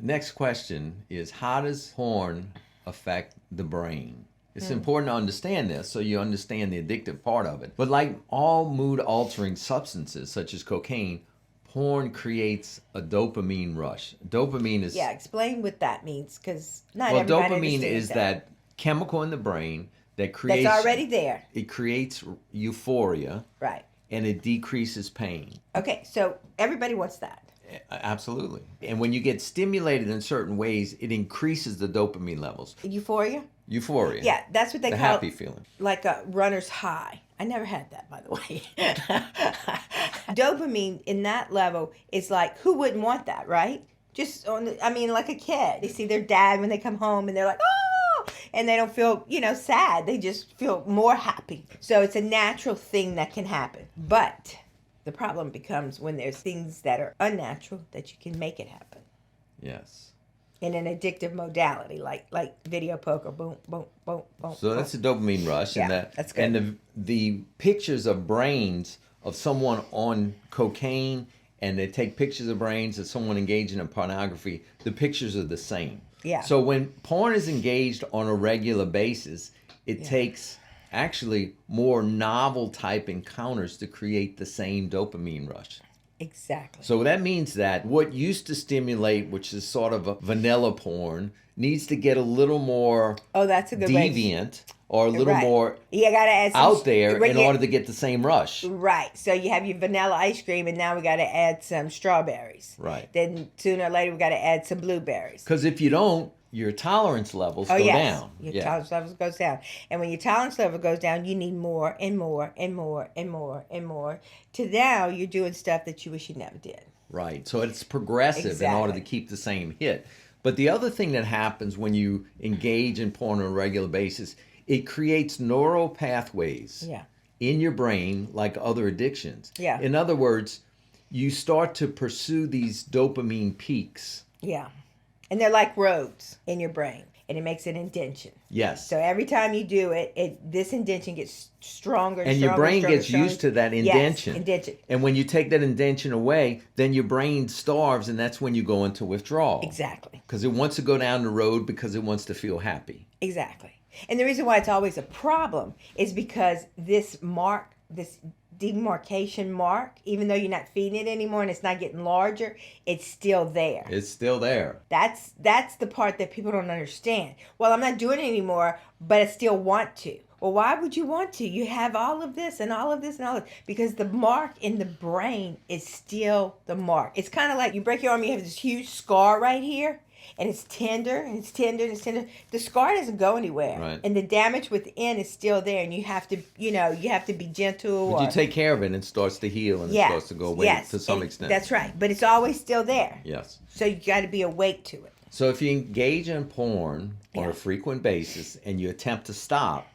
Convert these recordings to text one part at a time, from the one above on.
Next question is, how does porn affect the brain? It's important to understand this so you understand the addictive part of it. But like all mood-altering substances, such as cocaine, porn creates a dopamine rush. Dopamine is... Yeah, explain what that means, because not Well, everybody dopamine understands is that chemical in the brain that creates... That's already there. It creates euphoria. Right. And it decreases pain. Okay, so everybody wants that. Absolutely. And when you get stimulated in certain ways, it increases the dopamine levels. Euphoria? Euphoria. Yeah, that's what they the call happy feeling. Like a runner's high. I never had that, by the way. Dopamine in that level is like, who wouldn't want that, right? Just like a kid. They see their dad when they come home and they're like, oh, and they don't feel, sad. They just feel more happy. So it's a natural thing that can happen. But the problem becomes when there's things that are unnatural that you can make it happen. Yes. In an addictive modality, like video poker, boom, boom, boom, boom. So that's a dopamine rush. Yeah, that's good. And the pictures of brains of someone on cocaine, and they take pictures of brains of someone engaging in pornography, the pictures are the same. Yeah. So when porn is engaged on a regular basis, it takes actually more novel type encounters to create the same dopamine rush. Exactly. So that means that what used to stimulate, which is sort of a vanilla porn, needs to get a little more that's a good deviant or a little more you gotta add some out there in order to get the same rush. Right. So you have your vanilla ice cream, and now we got to add some strawberries. Right. Then sooner or later we got to add some blueberries. Because if you don't, your tolerance levels go down. Your tolerance levels goes down. And when your tolerance level goes down, you need more and more and more and more and more. To now, you're doing stuff that you wish you never did. Right. So it's progressive in order to keep the same hit. But the other thing that happens when you engage in porn on a regular basis, it creates neural pathways in your brain like other addictions. Yeah. In other words, you start to pursue these dopamine peaks. Yeah. And they're like roads in your brain, and it makes an indention. Yes. So every time you do it, this indention gets stronger and stronger, your brain stronger, gets stronger. used to that indention. Yes, indention. And when you take that indention away, then your brain starves, and that's when you go into withdrawal. Exactly. Because it wants to go down the road because it wants to feel happy. Exactly. And the reason why it's always a problem is because this demarcation mark, even though you're not feeding it anymore and it's not getting larger, it's still there. It's still there. That's the part that people don't understand. Well, I'm not doing it anymore, but I still want to. Well, why would you want to? You have all of this and all of this and all of this. Because the mark in the brain is still the mark. It's kind of like you break your arm, you have this huge scar right here. And it's tender, and it's tender, and it's tender. The scar doesn't go anywhere. Right. And the damage within is still there. And you have to, you have to be gentle. But you take care of it, and it starts to heal, and it starts to go away to some extent. That's right. But it's always still there. Yes. So you got to be awake to it. So if you engage in porn on a frequent basis, and you attempt to stop,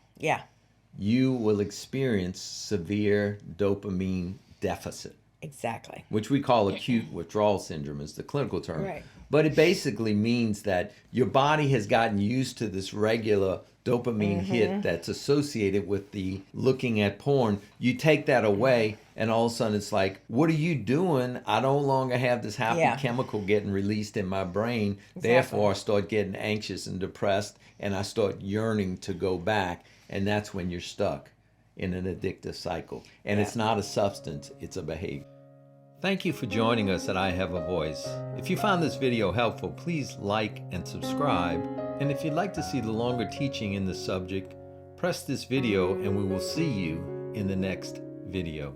you will experience severe dopamine deficit. Exactly. Which we call acute withdrawal syndrome is the clinical term. Right. But it basically means that your body has gotten used to this regular dopamine hit that's associated with the looking at porn. You take that away, and all of a sudden it's like, what are you doing? I no longer have this happy chemical getting released in my brain. Exactly. Therefore, I start getting anxious and depressed, and I start yearning to go back. And that's when you're stuck in an addictive cycle. And it's not a substance, it's a behavior. Thank you for joining us at I Have a Voice. If you found this video helpful, please like and subscribe. And if you'd like to see the longer teaching in this subject, press this video and we will see you in the next video.